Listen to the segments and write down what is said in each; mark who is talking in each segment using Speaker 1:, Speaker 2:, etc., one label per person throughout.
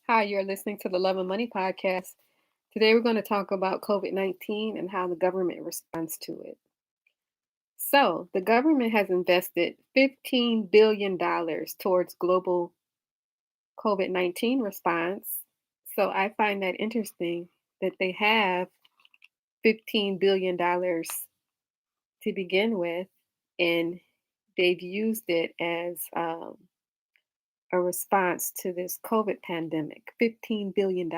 Speaker 1: Hi, you're listening to the Love and Money podcast. Today we're going to talk about COVID 19 and how the government responds to it. So, the government has invested $15 billion towards global COVID 19 response. So, I find that interesting that they have $15 billion to begin with, and they've used it as a response to this COVID pandemic $15 billion.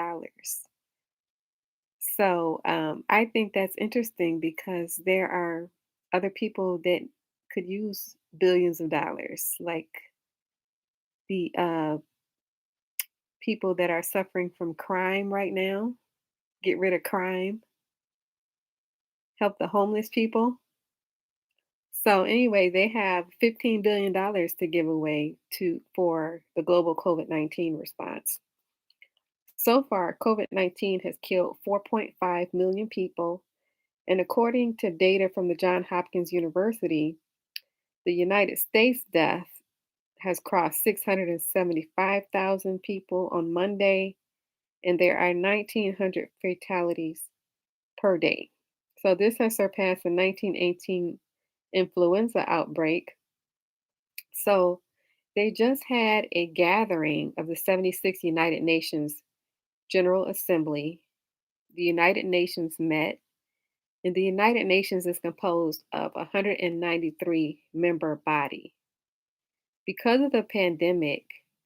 Speaker 1: So I think that's interesting because there are other people that could use billions of dollars, like the people that are suffering from crime right now, get rid of crime, help the homeless people. So anyway, they have $15 billion to give away to for the global COVID-19 response. So far, COVID-19 has killed 4.5 million people, and according to data from the Johns Hopkins University, the United States death has crossed 675,000 people on Monday, and there are 1,900 fatalities per day. So this has surpassed the 1918 influenza outbreak. So they just had a gathering of the 76th United Nations General Assembly. The United Nations met, and the United Nations is composed of a 193 member body. Because of the pandemic,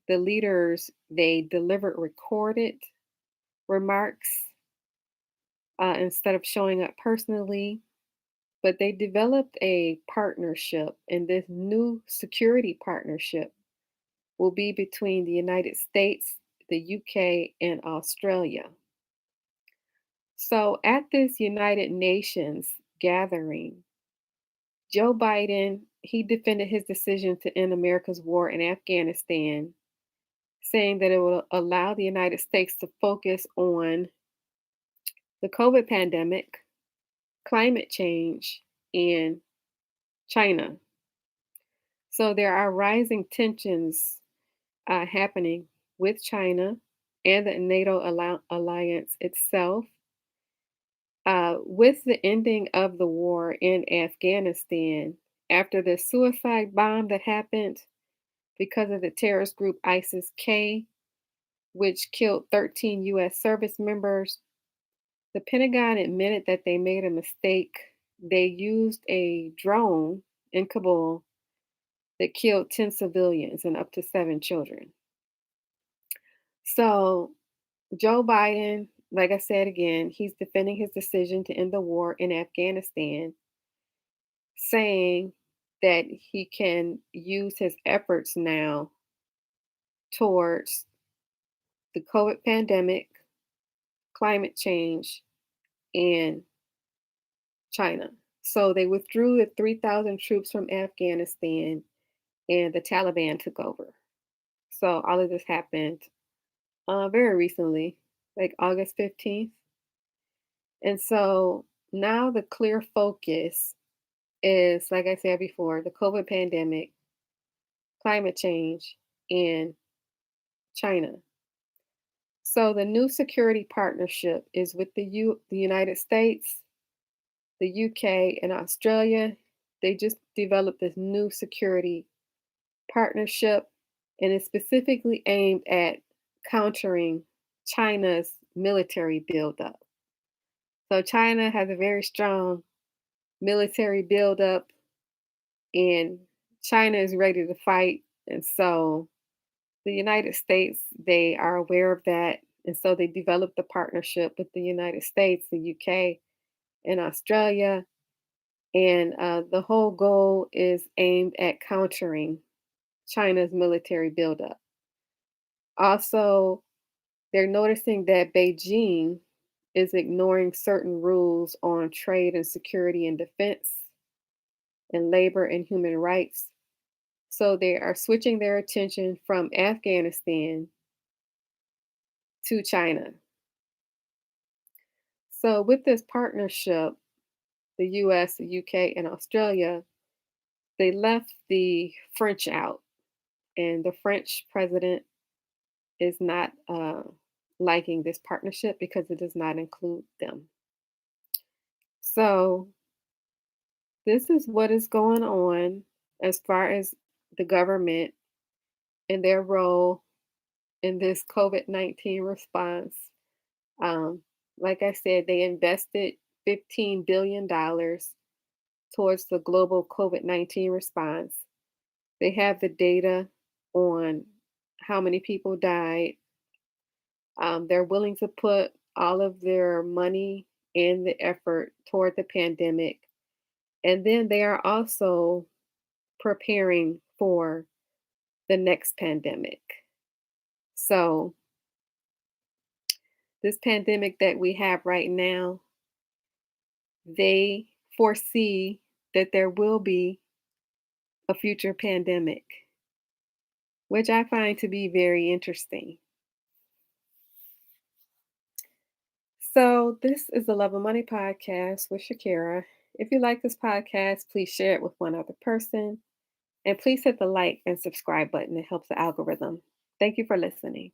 Speaker 1: the leaders they delivered recorded remarks instead of showing up personally, but they developed a partnership, and this new security partnership will be between the United States, the UK, and Australia. So at this United Nations gathering, Joe Biden, he defended his decision to end America's war in Afghanistan, saying that it will allow the United States to focus on the COVID pandemic, climate change, and China. So there are rising tensions happening with China and the NATO alliance itself. With the ending of the war in Afghanistan, after the suicide bomb that happened because of the terrorist group ISIS K, which killed 13 U.S. service members, the Pentagon admitted that they made a mistake. They used a drone in Kabul that killed 10 civilians and up to 7 children. So, Joe Biden, like I said again, he's defending his decision to end the war in Afghanistan, saying that he can use his efforts now towards the COVID pandemic, climate change, and China. So they withdrew the 3,000 troops from Afghanistan and the Taliban took over. So all of this happened very recently, like August 15th. And so now the clear focus is, like I said before, the COVID pandemic, climate change, and China. So the new security partnership is with the United States, the UK, and Australia. They just developed this new security partnership, and it's specifically aimed at countering China's military buildup. So China has a very strong military buildup, and China is ready to fight. And so the United States, they are aware of that. And so they developed a partnership with the United States, the UK, and Australia. And the whole goal is aimed at countering China's military buildup. Also, they're noticing that Beijing is ignoring certain rules on trade and security and defense and labor and human rights. So they are switching their attention from Afghanistan to China. So, with this partnership, the US, the UK, and Australia, they left the French out. And the French president, is not liking this partnership because it does not include them. So, this is what is going on as far as the government and their role in this COVID-19 response. Um, like I said, they invested $15 billion towards the global COVID-19 response. They have the data on how many people died. They're willing to put all of their money and the effort toward the pandemic. And then they are also preparing for the next pandemic. So, this pandemic that we have right now, they foresee that there will be a future pandemic, which I find to be very interesting. So, this is the Love of Money podcast with Shakira. If you like this podcast, please share it with one other person. And please hit the like and subscribe button. It helps the algorithm. Thank you for listening.